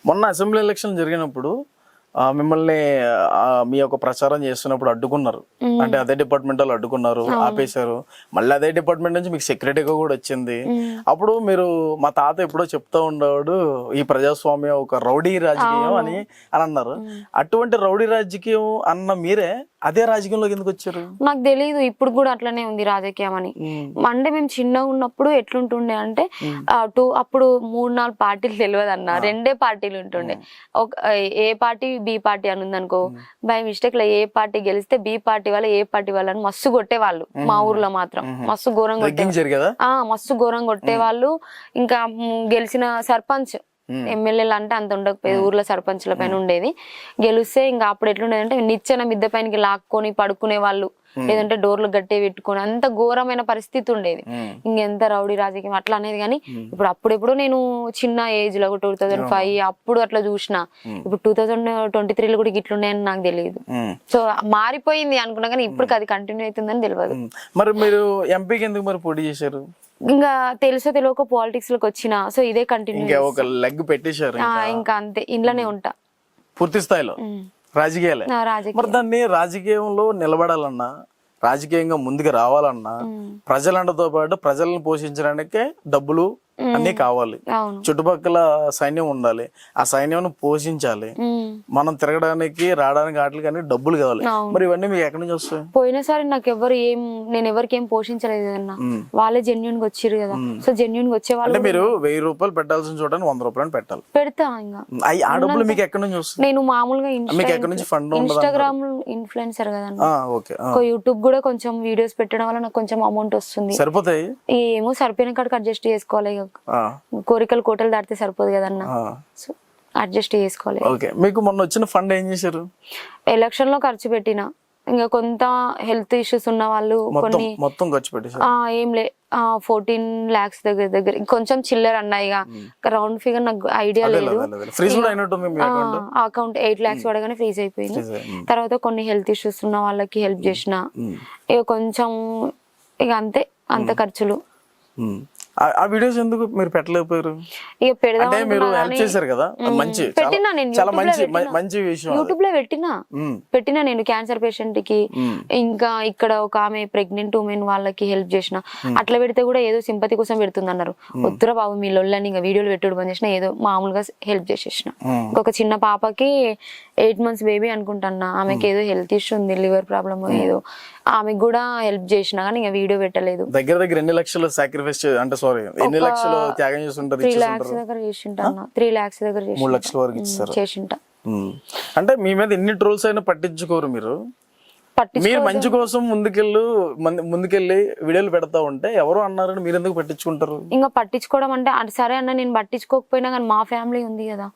మొన్న assembly election జరిగినప్పుడు మిమ్మల్ని మీ యొక్క ప్రచారం చేస్తున్నప్పుడు అడ్డుకున్నారు. అంటే అదే డిపార్ట్మెంట్ వాళ్ళు అడ్డుకున్నారు, ఆపేశారు. మళ్ళీ అదే డిపార్ట్మెంట్ నుంచి మీకు సెక్రటరీగా కూడా వచ్చింది. అప్పుడు మీరు మా తాత ఎప్పుడో చెప్తా ఉండేవాడు ఈ ప్రజాస్వామ్యం ఒక రౌడీ రాజకీయం అని అన్నారు. అటువంటి రౌడీ రాజకీయం అన్న మీరే అదే రాజకీయంలోకి ఎందుకు వచ్చారు? నాకు తెలియదు, ఇప్పుడు కూడా అట్లనే ఉంది రాజకీయం అని. అంటే మేము చిన్నగా ఉన్నప్పుడు ఎట్లుంటుండే అంటే అప్పుడు 3-4 పార్టీలు తెలియదు అన్న, 2 పార్టీలు ఉంటుండే. ఏ పార్టీ బి పార్టీ అని ఉందనుకో, బై మిస్టేక్ లో ఏ పార్టీ గెలిస్తే బి పార్టీ వాళ్ళు ఏ పార్టీ వాళ్ళని మస్తు కొట్టేవాళ్ళు. మా ఊర్లో మాత్రం మస్తు ఘోరంగా మస్తు ఘోరంగా కొట్టేవాళ్ళు. ఇంకా గెలిచిన సర్పంచ్ ఎమ్మెల్యేలు అంటే అంత ఉండకపోయేది, ఊర్లో సర్పంచ్ల పైన ఉండేది. గెలిస్తే ఇంకా అప్పుడు ఎట్లుండేది అంటే నిచ్చెన మిద్దె పైనకి లాక్కొని పడుకునే వాళ్ళు, లేదంటే డోర్లు గట్టే పెట్టుకొని, అంత ఘోరమైన పరిస్థితి ఉండేది. ఇంకెంత రౌడీ రాజకీయం అట్లా అనేది. కానీ ఇప్పుడు అప్పుడెప్పుడు నేను చిన్న ఏజ్ లో 2005 అప్పుడు అట్లా చూసిన. ఇప్పుడు 2023లో కూడా ఇట్లున్నాయని నాకు తెలియదు. సో మారిపోయింది అనుకున్నా, కానీ ఇప్పుడు అది కంటిన్యూ అవుతుందని తెలియదు. మరి మీరు ఎంపీకి ఎందుకు మరి పోటీ చేశారు? ఇంకా తెలుసో తెలియక పాలిటిక్స్ లోకి వచ్చిన, సో ఇదే కంటిన్యూ. ఇంకా అంతే, ఇంట్లోనే ఉంటా పూర్తి స్థాయిలో రాజకీయాలే. మరి దాన్ని రాజకీయంలో నిలబడాలన్నా, రాజకీయంగా ముందుకు రావాలన్నా ప్రజలందరితో పాటు ప్రజలను పోషించడానికే డబ్బులు అన్ని కావాలి. చుట్టుపక్కల సైన్యం ఉండాలి, ఆ సైన్యం పోషించాలి. మనం తిరగడానికి రావడానికి వాటికి అన్ని డబ్బులు కావాలి. మరి ఇవన్నీ మీకు ఎక్కడి నుంచి వస్తాయి? పోయినసారి నాకు నేను ఎవరికి ఏం పోషించలేదు కదన్నా, వాళ్ళే జెన్యున్ గా వచ్చారు కదా. సో జెన్యున్ గా వచ్చే వాళ్ళు మీరు 1000 రూపాయలు పెట్టాల్సిన చోట 100 రూపాయలు పెట్టాలి. పెడతా. ఇంకా ఆ డబ్బులు మీకు ఎక్కడి నుంచి వస్తాయి? నేను మామూలుగా ఇన్స్టాగ్రామ్ ఇన్ఫ్లుయెన్సర్ కదన్నా, యూట్యూబ్ కూడా కొంచెం వీడియోస్ పెట్టడం వల్ల నాకు కొంచెం అమౌంట్ వస్తుంది. సరిపోతాయి? ఏమో సరిపోయిన కాడికి అడ్జస్ట్ చేసుకోవాలి. కోటలు దాటితే సరిపోదు కదన్నా, సో అడ్జస్ట్ చేసుకోవాలి. మీకు మొన్న వచ్చిన ఫండ్ ఏం చేశారు? ఎలక్షన్ లో ఖర్చు పెట్టిన. ఇంకా కొంత హెల్త్ ఇష్యూస్ ఉన్న వాళ్ళు కొన్ని మొత్తం ఖర్చు పెట్టేశారు. ఏం లే 14 lakhs దగ్గర కొంచెం చిల్లర అన్నాయి. రౌండ్ ఫిగర్ నాకు ఐడియా లేదు. అకౌంట్ 8 lakhs పడగానే ఫ్రీజ్ అయిపోయింది. తర్వాత కొన్ని హెల్త్ ఇష్యూస్ ఉన్న వాళ్ళకి హెల్ప్ చేసిన. ఇక కొంచెం ఇక అంత ఖర్చులు. ఆ వీడియోస్ ఎందుకు మీరు పెట్టలేకపోయారు? ఇక పెడదాం మీరు హెల్ప్ చేశారు కదా, మంచి చాలా మంచి విషయం. యూట్యూబ్ లో పెట్టినా నేను క్యాన్సర్ పేషెంట్ కి, ఇంకా ఇక్కడ ఒక ఆమె ప్రెగ్నెంట్ ఉమెన్ వాళ్ళకి హెల్ప్ చేసిన. అట్లా పెడితే కూడా ఏదో సింపతి కోసం పెడుతుంది అన్నారు. వద్దురా బాబు మీ లొల్లని ఇంకా వీడియోలు పెట్టడం బంద్ చేసిన, ఏదో మామూలుగా హెల్ప్ చేసేసిన. ఇంకొక చిన్న పాపకి 8 months బేబీ అనుకుంటున్నా, ఆమెకి ఏదో హెల్త్ ఇష్యూ ఉంది, లివర్ ప్రాబ్లమ్ ఏదో, ఆమెకు కూడా హెల్ప్ చేసిన. కానీ ఇంకా వీడియో పెట్టలేదు. దగ్గర ఎన్ని లక్షలు సాక్రిఫైస్ అంటే ఎన్ని లక్షలు త్యాగం చేస్తుంటారు? 3 lakhs దగ్గర చేసింటా. 3 lakhs దగ్గర 3 లక్షల వరకు ఇచ్చారు చేసింటా. అంటే మీ మీద ఎన్ని ట్రోల్స్ అయినా పట్టించుకోరు మీరు. మీరు మంచి కోసం ముందుకెళ్ళి వీడియోలు పెడతా ఉంటే ఎవరు అన్నారని మీరు ఎందుకు పట్టించుకుంటారు? ఇంకా పట్టించుకోవడం అంటే సరే అన్న, నేను పట్టించుకోకపోయినా కానీ మా ఫ్యామిలీ ఉంది కదా,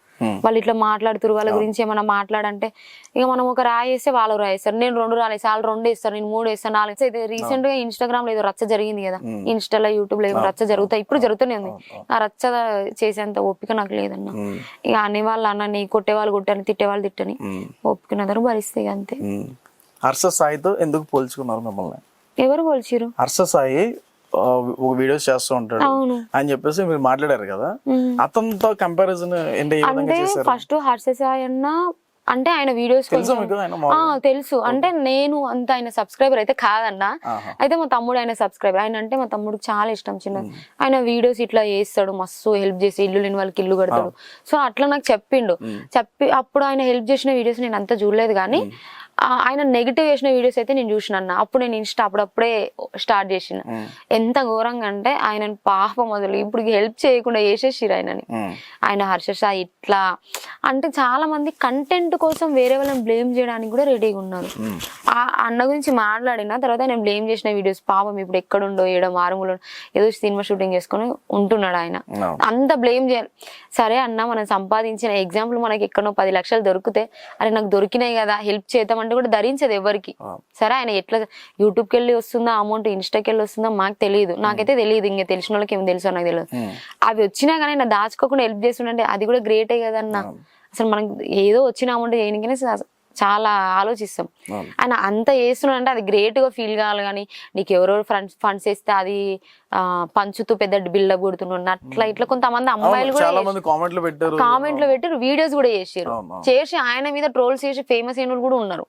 వాళ్ళు ఇట్లా మాట్లాడుతారు, వాళ్ళ గురించి ఏమైనా మాట్లాడంటే ఇక మనం ఒక రాయేస్తే వాళ్ళు రాయేస్తారు. నేను 2 రాలేసి వాళ్ళు 2 వేస్తారు, నేను 3 వేస్తాను, 4 అయితే రీసెంట్ గా ఇన్స్టాగ్రామ్ లో ఏదో రచ్చ జరిగింది కదా, ఇన్స్టాలో యూట్యూబ్ లో ఏదో రచ్చ జరుగుతాయి, ఇప్పుడు జరుగుతూనే ఉంది. ఆ రచ్చ చేసేంత ఓపిక నాకు లేదన్న. ఇక అనేవాళ్ళు అన్నని, కొట్టేవాళ్ళు కొట్టని, తిట్టేవాళ్ళు తిట్టని, ఓపికనందరూ భరిస్తే అంతే. హర్ష సాయితో ఎందుకు పోల్చుకున్నారు మిమ్మల్ని? ఎవరు పోల్చిరు? హర్ష సాయి ఒక వీడియోస్ చేస్తూ ఉంటాడు అని చెప్పేసి మీరు మాట్లాడారు కదా, అతనితో కంపారిజన్ అంటే ఫస్ట్ హర్ష సాయి అన్న అంటే ఆయన వీడియోస్ తెలుసు. అంటే నేను అంత ఆయన సబ్స్క్రైబర్ అయితే కాదన్నా, అయితే మా తమ్ముడు ఆయన సబ్స్క్రైబర్. ఆయన అంటే మా తమ్ముడికి చాలా ఇష్టం. చిన్న ఆయన వీడియోస్ ఇట్లా చేస్తాడు, మస్తు హెల్ప్ చేసి ఇల్లు లేని వాళ్ళకి ఇల్లు కడతాడు. సో అట్లా నాకు చెప్పిండు. అప్పుడు ఆయన హెల్ప్ చేసిన వీడియోస్ నేను అంతా చూడలేదు, కానీ ఆయన నెగిటివ్ చేసిన వీడియోస్ అయితే నేను చూసిన అన్న. అప్పుడు నేను ఇన్స్టా అప్పుడప్పుడే స్టార్ట్ చేసిన. ఎంత ఘోరంగా అంటే ఆయన పాప మొదలు ఇప్పుడు హెల్ప్ చేయకుండా చేసేసిరు ఆయనని. ఆయన హర్ష సాయి ఇట్లా అంటే చాలా మంది కంటెంట్ కోసం వేరే వాళ్ళని బ్లేమ్ చేయడానికి కూడా రెడీగా ఉన్నారు. ఆ అన్న గురించి మాట్లాడిన తర్వాత ఆయన బ్లేమ్ చేసిన వీడియోస్, పాపం ఇప్పుడు ఎక్కడుండో ఏడో మారుమూల ఏదో సినిమా షూటింగ్ చేసుకుని ఉంటున్నాడు ఆయన. అంత బ్లేమ్ చేయాలి. సరే అన్న, మనం సంపాదించిన ఎగ్జాంపుల్ మనకి ఎక్కడో 10 లక్షలు దొరికితే అరే నాకు దొరికినాయి కదా హెల్ప్ చేద్దాం అంటే కూడా ధరించదు ఎవరికి. సరే ఆయన ఎట్లా యూట్యూబ్కి వెళ్ళి వస్తుందా అమౌంట్, ఇన్స్టాకి వెళ్ళి వస్తుందా మాకు తెలియదు, నాకైతే తెలియదు, ఇంకా తెలిసిన వాళ్ళకి ఏం తెలుసో నాకు తెలియదు. అవి వచ్చినా కానీ ఆయన దాచుకోకుండా హెల్ప్ చేస్తుండే అది కూడా గ్రేటే కదన్నా. అసలు మనకి ఏదో వచ్చిన అమౌంట్ చేయడానికనే చాలా ఆలోచిస్తాం. ఆయన అంత చేస్తున్నాడంటే అది గ్రేట్ గా ఫీల్ కావాలి. కానీ నీకు ఎవరెవరు ఫండ్స్ వేస్తే అది పంచుతూ పెద్ద బిల్డప్ కొడుతున్నాడు అట్లా ఇట్లా కొంతమంది అమ్మాయిలు కూడా చాలా మంది కామెంట్లు పెట్టారు, కామెంట్లు పెట్టి వీడియోస్ కూడా చేసారు. చేసి ఆయన మీద ట్రోల్స్ చేసి ఫేమస్ అయిన కూడా ఉన్నారు.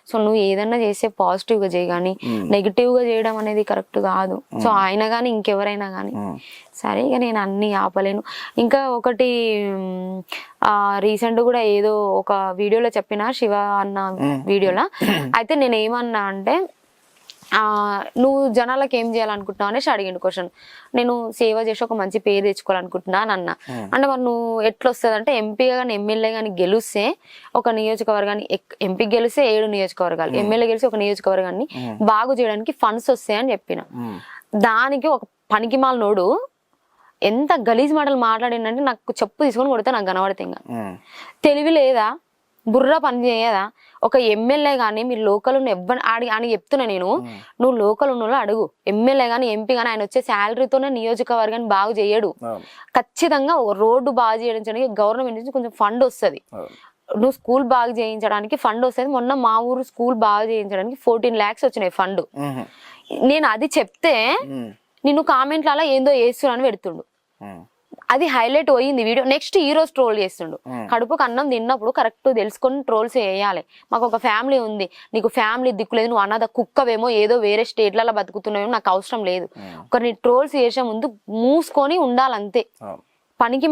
సో నువ్వు ఏదన్నా చేస్తే పాజిటివ్ గా చేయి కానీ నెగిటివ్ గా చేయడం అనేది కరెక్ట్ కాదు. సో ఆయన గానీ ఇంకెవరైనా గానీ సరే ఇక నేను అన్ని ఆపలేను. ఇంకా ఒకటి రీసెంట్ కూడా ఏదో ఒక వీడియోలో చెప్పిన శివ అన్న వీడియోలో అయితే నేను ఏమన్నా అంటే నువ్వు జనాలకు ఏం చేయాలనుకుంటున్నావు అనేసి అడిగిండు క్వశ్చన్. నేను సేవ చేసి ఒక మంచి పేరు తెచ్చుకోవాలనుకుంటున్నా అని అన్న. అంటే మరి నువ్వు ఎట్లా వస్తుంది అంటే ఎంపీగా కానీ ఎమ్మెల్యే కానీ గెలిస్తే ఒక నియోజకవర్గాన్ని ఎంపీ గెలిస్తే 7 నియోజకవర్గాలు, ఎమ్మెల్యే గెలిస్తే ఒక నియోజకవర్గాన్ని బాగు చేయడానికి ఫండ్స్ వస్తాయని చెప్పిన. దానికి ఒక పనికిమాలినోడు ఎంత గలీజ్ మాటలు మాట్లాడిందంటే నాకు చెప్పు తీసుకొని కొడితే నాకు కనబడితే ఇంకా తెలివి లేదా, బుర్ర పని చేయదా? ఒక ఎమ్మెల్యే గానీ మీరు లోకల్ ఉన్న అని చెప్తున్నా నేను, నువ్వు లోకల్ ఉన్న అడుగు. ఎమ్మెల్యే గానీ ఎంపీ గానీ ఆయన వచ్చే శాలరీతోనే నియోజకవర్గాన్ని బాగు చేయడు. ఖచ్చితంగా రోడ్డు బాగు చేయడానికి గవర్నమెంట్ నుంచి కొంచెం ఫండ్ వస్తుంది. నువ్వు స్కూల్ బాగు చేయించడానికి ఫండ్ వస్తుంది. మొన్న మా ఊరు స్కూల్ బాగు చేయించడానికి 14 lakhs వచ్చినాయి ఫండ్. నేను అది చెప్తే నిన్ను కామెంట్లలో ఏందో వేస్తున్నాను పెడుతుండు. అది హైలైట్ పోయింది వీడియో. నెక్స్ట్ ఈ రోజు ట్రోల్ చేస్తుండు. కడుపుకు అన్నం తిన్నప్పుడు కరెక్ట్ తెలుసుకొని ట్రోల్స్ వేయాలి. మాకు ఒక ఫ్యామిలీ ఉంది, నీకు ఫ్యామిలీ దిక్కులేదు, నువ్వు అన్నద కుక్కవేమో ఏదో వేరే స్టేట్లలో బతుకుతున్నావేమో నాకు అవసరం లేదు. ఒకరిని ట్రోల్స్ చేసే ముందు మూసుకొని ఉండాలంతే. పనికి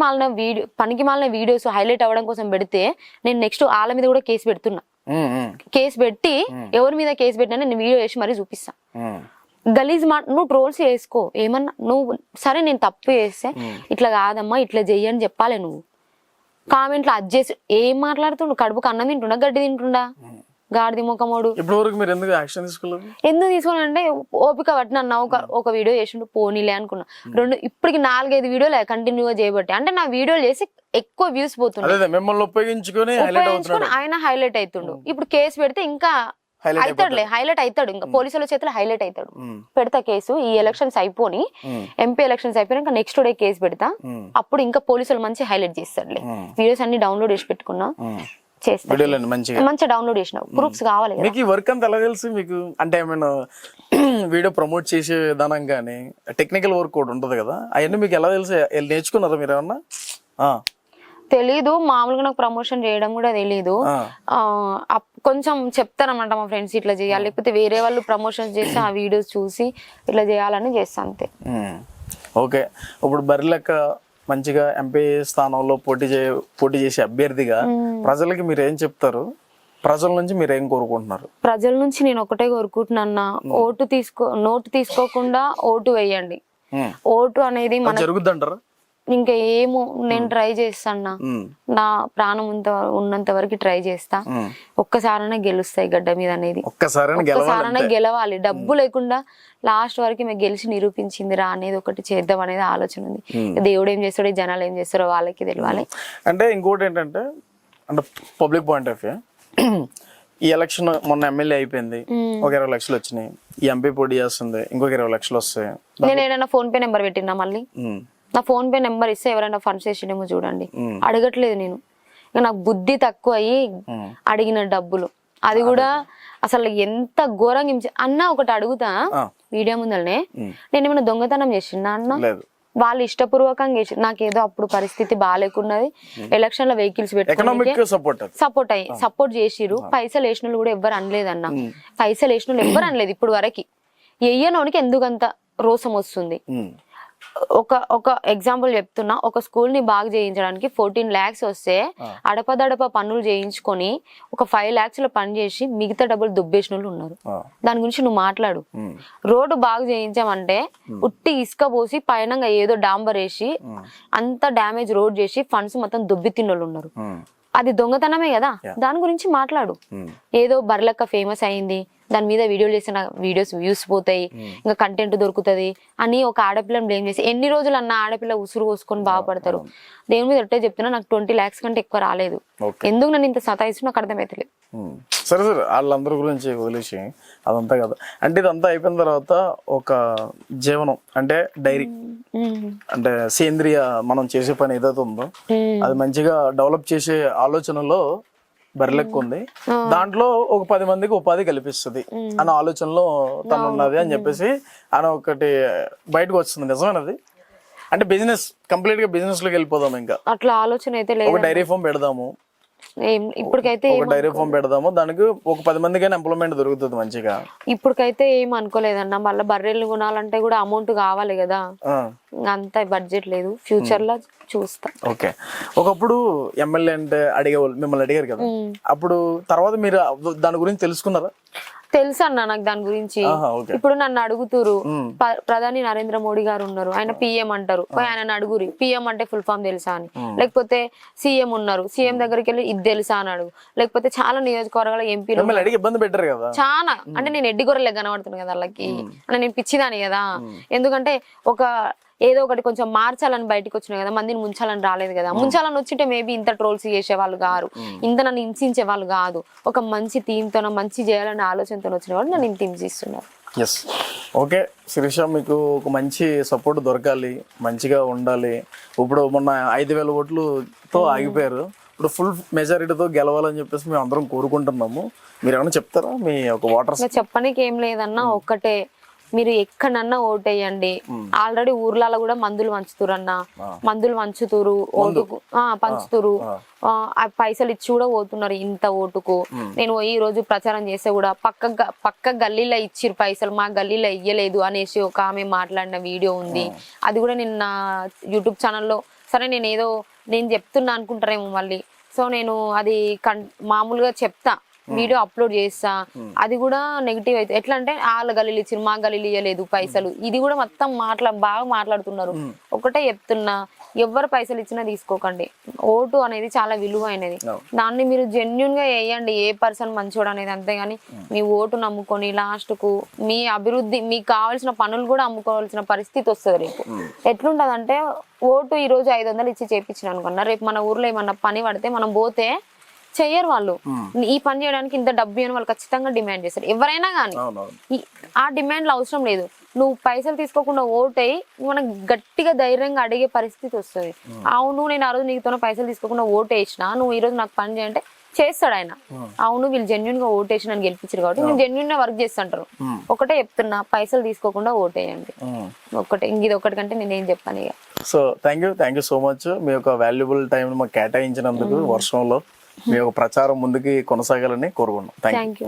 మాలిన వీడియోస్ హైలైట్ అవ్వడం కోసం పెడితే నేను నెక్స్ట్ వాళ్ళ మీద కూడా కేసు పెడుతున్నా. కేసు పెట్టి ఎవరి మీద కేసు పెట్టినా నేను వీడియో చేసి మరీ చూపిస్తా. గలీజ్ నువ్వు ట్రోల్స్ చేసుకో ఏమన్నా, నువ్వు సరే నేను తప్పు చేస్తే ఇట్లా కాదమ్మా ఇట్లా చెయ్యని చెప్పాలి. నువ్వు కామెంట్లో అది చేసి ఏం మాట్లాడుతుండు? కడుపుకు అన్నం తింటుండా గడ్డి తింటుండా గాడిది ముఖమోడు? ఎందుకు తీసుకోవాలంటే ఓపిక పట్టిన ఒక వీడియో చేసిండు పోనీలే అనుకున్నా. ఇప్పటికి 4-5 వీడియోలు కంటిన్యూగా చేయబట్టి అంటే నా వీడియోలు చేసి ఎక్కువ వ్యూస్ పోతుండే, ఆయన హైలైట్ అవుతుండు. ఇప్పుడు కేసు పెడితే ఇంకా హైలైట్ అవుతాడు, ఇంకా పోలీసుల చేతిలో హైలైట్ అవుతాడు. పెడతా కేసు, ఈ ఎలక్షన్స్ అయిపోయి ఎంపీ ఎలక్షన్స్ అయిపోయినాక నెక్స్ట్ డే కేసు పెడతా, అప్పుడు ఇంకా పోలీసులు మంచి హైలైట్ చేస్తాడులే. వీడియోస్ అన్ని డౌన్లోడ్ చేసి పెట్టుకున్నా, మంచిగా డౌన్లోడ్ చేసిన ప్రూఫ్స్ కావాలి. మీకు వర్క్ అంతా ఎలా తెలుసు మీకు? అంటే ఏమైనా వీడియో ప్రమోట్ చేసే విధానం కానీ టెక్నికల్ వర్క్ కూడా ఉంటది కదా, అవన్నీ మీకు ఎలా తెలుసు? నేర్చుకున్నారా మీరు ఏమన్నా? తెలీదు, మామూలుగా నాకు ప్రమోషన్ చేయడం కూడా తెలీదు. కొంచెం చెప్తారన్నమాట మా ఫ్రెండ్స్ ఇట్లా చేయాలి, లేకపోతే వేరే వాళ్ళు ప్రమోషన్స్ చేసి ఆ వీడియోస్ చూసి ఇట్లా చేయాలని చేస్తా అంతే. ఓకే, ఇప్పుడు బరిలెక్క మంచిగా ఎంపీ స్థానంలో పోటీ చేసే అభ్యర్థిగా ప్రజలకి మీరు ఏం చెప్తారు? ప్రజల నుంచి మీరు ఏం కోరుకుంటున్నారు? ప్రజల నుంచి నేను ఒకటే కోరుకుంటున్నా, నోటు తీసుకోకుండా ఓటు వేయండి. ఓటు అనేది మన జరుగుద్దంటారా? ఇంకా ఏమో నేను ట్రై చేస్తాను, నా ప్రాణం ఉన్నంత వరకు ట్రై చేస్తా. ఒక్కసారైనా గెలుస్తాయి గడ్డ మీద అనేది, ఒక్కసారైనా గెలవాలి. డబ్బు లేకుండా లాస్ట్ వరకు మేము గెలిచి నిరూపించిందిరా అనేది ఒకటి చేద్దాం అనేది ఆలోచన ఉంది. దేవుడు ఏం చేస్తాడో జనాలు ఏం చేస్తారో వాళ్ళకి తెలియాలి. అంటే ఇంకోటి ఏంటంటే, అంటే పబ్లిక్ పాయింట్ ఆఫ్ వ్యూ, ఈ ఎలక్షన్ మొన్న ఎమ్మెల్యే అయిపోయింది, ఒక 20 లక్షలు వచ్చినాయి. ఈ ఎంపీ పోటీ చేస్తుంది, ఇంకొక 20 లక్షలు వస్తాయి. నేను ఏదైనా ఫోన్ పే నెంబర్ పెట్టినా, మళ్ళీ నా ఫోన్ పే నెంబర్ ఇస్తే ఎవరైనా ఫండ్స్ వేసిండేమో చూడండి. అడగట్లేదు నేను, ఇక నాకు బుద్ధి తక్కువ అయ్యి అడిగిన డబ్బులు అది కూడా అసలు ఎంత ఘోరంగా. అన్న ఒకటి అడుగుతా వీడియో ముందరనే, నేను ఏమైనా దొంగతనం చేసిందా అన్న? వాళ్ళు ఇష్టపూర్వకంగా చేసి, నాకేదో అప్పుడు పరిస్థితి బాగాలేకున్నది, ఎలక్షన్ లో వెహికల్స్ పెట్టుకుని సపోర్ట్ చేసిరు. పైసలు వేసిన వాళ్ళు కూడా ఎవ్వరు అనలేదన్న, పైసలు వేసిన వాళ్ళు ఎవ్వరు అనలేదు ఇప్పుడు వరకు. ఎయ్యనోనికి ఎందుకంత రోసం వస్తుంది? ఒక ఎగ్జాంపుల్ చెప్తున్నా, ఒక స్కూల్ ని బాగా చేయించడానికి 14 lakhs వస్తే అడపదడప పనులు చేయించుకొని ఒక 5 lakhs లో పని చేసి మిగతా డబ్బులు దుబ్బేసిన వాళ్ళు ఉన్నారు. దాని గురించి నువ్వు మాట్లాడు. రోడ్డు బాగా చేయించామంటే ఉట్టి ఇసుక పోసి పైన ఏదో డాంబర్ వేసి అంత డ్యామేజ్ రోడ్ చేసి ఫండ్స్ మొత్తం దుబ్బి తిన్నోళ్ళు ఉన్నారు. అది దొంగతనమే కదా, దాని గురించి మాట్లాడు. ఏదో బర్లక్క ఫేమస్ అయింది, దాని మీద వీడియోలు చేసిన వీడియోస్ వ్యూస్ పోతాయి, ఇంకా కంటెంట్ దొరుకుతుంది అని ఒక ఆడపిల్లని బ్లేమ్ చేసి ఎన్ని రోజులు అన్న ఆడపిల్ల ఉసురు పోసుకొని బాగుపడతారు. దేవుని మీద ఒట్టే చెప్తున్నా, నాకు 20 lakhs కంటే ఎక్కువ రాలేదు. ఎందుకు నన్ను ఇంత సతాయిస్తూ నాకు అర్థమైతలేదు. సరే సరే, వాళ్ళందరి గురించి వదిలేసి అదంతా కదా. అంటే ఇదంతా అయిపోయిన తర్వాత ఒక జీవనం అంటే డైరీ, అంటే సేంద్రియ మనం చేసే పని ఏదైతే ఉందో అది మంచిగా డెవలప్ చేసే ఆలోచనలో బర్రెలెక్క ఉంది, దాంట్లో ఒక 10 మందికి ఉపాధి కల్పిస్తుంది అన్న ఆలోచనలో తను ఉన్నది అని చెప్పేసి అని ఒకటి బయటకు వస్తుంది. నిజమేనది? అంటే బిజినెస్ కంప్లీట్ గా బిజినెస్ లోకి వెళ్ళిపోదాం, ఇంకా అట్లా ఆలోచన అయితే లేదు. ఒక డైరీ ఫామ్ పెడదాము, ఇప్పటికైతే ఒక డైరీ ఫామ్ పెడదాము, దానికి ఒక 10 మందికైనా ఎంప్లాయ్మెంట్ దొరుకుతుంది మంచిగా. ఇప్పటికైతే ఏం అనుకోలేదన్న, మళ్ళీ బర్రెలు కొనాలంటే కూడా అమౌంట్ కావాలి కదా, అంత బడ్జెట్ లేదు, ఫ్యూచర్ లో చూస్తా. ఓకే. ఒకప్పుడు ఎమ్మెల్యే అంటే అడిగేవాళ్ళు, మిమ్మల్ని అడిగారు కదా, అప్పుడు తర్వాత మీరు దాని గురించి తెలుసుకున్నారా? తెలుసు అన్న నాకు దాని గురించి. ఇప్పుడు నన్ను అడుగుతురు, ప్రధాని నరేంద్ర మోడీ గారు ఉన్నారు, ఆయన పిఎం అంటారు, ఆయన అడుగురి పిఎం అంటే ఫుల్ ఫామ్ తెలుసా అని, లేకపోతే సీఎం ఉన్నారు, సీఎం దగ్గరికి వెళ్ళి ఇది తెలుసా అని అడుగు, లేకపోతే చాలా నియోజకవర్గాల ఎంపీలు ఇబ్బంది పెట్టారు కదా చాలా. అంటే నేను ఎడ్డి గొర్రెలే కనబడుతున్నాను కదా వాళ్ళకి, నేను పిచ్చిదాని కదా, ఎందుకంటే ఒక ఏదో ఒకటి కొంచెం మార్చాలని బయటకు వచ్చినాయి కదా, మందిని ముంచాలని రాలేదు కదా. ముంచాలని వచ్చింటే మేబీ ఇంత ట్రోల్స్ చేసేవాళ్ళు కాదు, ఇంత నన్ను హింసించే వాళ్ళు కాదు. ఒక మంచి థీమ్తో మంచి చేయాలనే ఆలోచనతో వచ్చిన వాళ్ళు నన్ను ఇంత హింసిస్తున్నారు. ఎస్. ఓకే శిరీష, మీకు ఒక మంచి సపోర్ట్ దొరకాలి, మంచిగా ఉండాలి. ఇప్పుడు మొన్న 5,000 ఓట్లతో ఆగిపోయారు, ఇప్పుడు ఫుల్ మెజారిటీతో గెలవాలని చెప్పేసి మేము అందరం కోరుకుంటున్నాము. మీరు ఏమైనా చెప్తారా మీ ఒక ఓటర్స్? చెప్పడానికి ఏం లేదన్నా, ఒక్కటే, మీరు ఎక్కడన్నా ఓటేయండి. ఆల్రెడీ ఊర్లలో కూడా మందులు పంచుతురు అన్న, మందులు పంచుతురు, ఓటుకు పంచుతురు, ఆ పైసలు ఇచ్చి కూడా పోతున్నారు ఇంత ఓటుకు. నేను ఈ రోజు ప్రచారం చేస్తే కూడా పక్క గల్లీలో ఇచ్చిరు పైసలు, మా గల్లీలో ఇయ్యలేదు అనేసి ఒక ఆమె మాట్లాడిన వీడియో ఉంది. అది కూడా నిన్న యూట్యూబ్ ఛానల్లో, సరే నేను చెప్తున్నా అనుకుంటారేమో మళ్ళీ, సో నేను అది మామూలుగా చెప్తా, వీడియో అప్లోడ్ చేస్తా. అది కూడా నెగిటివ్ అయితే ఎట్లా అంటే వాళ్ళ గల్లీలు ఇచ్చారు, మా గల్లీలు ఇయ్యలేదు పైసలు, ఇది కూడా మొత్తం బాగా మాట్లాడుతున్నారు. ఒకటే చెప్తున్నా, ఎవరు పైసలు ఇచ్చినా తీసుకోకండి. ఓటు అనేది చాలా విలువైనది, దాన్ని మీరు జెన్యున్ గా వేయండి, ఏ పర్సన్ మంచోడు అనేది. అంతేగాని మీ ఓటు నమ్ముకొని లాస్ట్ కు మీ అభివృద్ధి, మీకు కావాల్సిన పనులు కూడా అమ్ముకోవాల్సిన పరిస్థితి వస్తుంది రేపు. ఎట్లుంటది అంటే, ఓటు ఈ రోజు 500 ఇచ్చి చేపించిన అనుకున్నా, రేపు మన ఊర్లో ఏమన్నా పని పడితే మనం పోతే చెయ్యరు వాళ్ళు. ఈ పని చేయడానికి ఇంత డబ్బు అని వాళ్ళు ఖచ్చితంగా డిమాండ్ చేస్తారు, ఎవరైనా కానీ. ఆ డిమాండ్లు అవసరం లేదు, నువ్వు పైసలు తీసుకోకుండా ఓటేయి, మనం గట్టిగా ధైర్యంగా అడిగే పరిస్థితి వస్తుంది. అవును, నేను ఆ రోజు నీతో పైసలు తీసుకోకుండా ఓటేసినా, నువ్వు ఈ రోజు నాకు పని చేయంటే చేస్తాడు ఆయన. అవును, వీళ్ళు జెన్యున్ గా ఓటేసి నన్ను గెలిపించారు కాబట్టి నేను జెన్యున్ గా వర్క్ చేస్తుంటారు. ఒకటే చెప్తున్నా, పైసలు తీసుకోకుండా ఓటేయండి. ఒకటే, ఇది ఒకటి కంటే నేనేం చెప్పాను ఇక. So thank you so much, మీ యొక్క వాల్యుబుల్ టైం మాకు కేటాయించినందుకు. వర్షంలో మీ యొక్క ప్రచారం ముందుకి కొనసాగాలని కోరుకున్నాం. Thank you.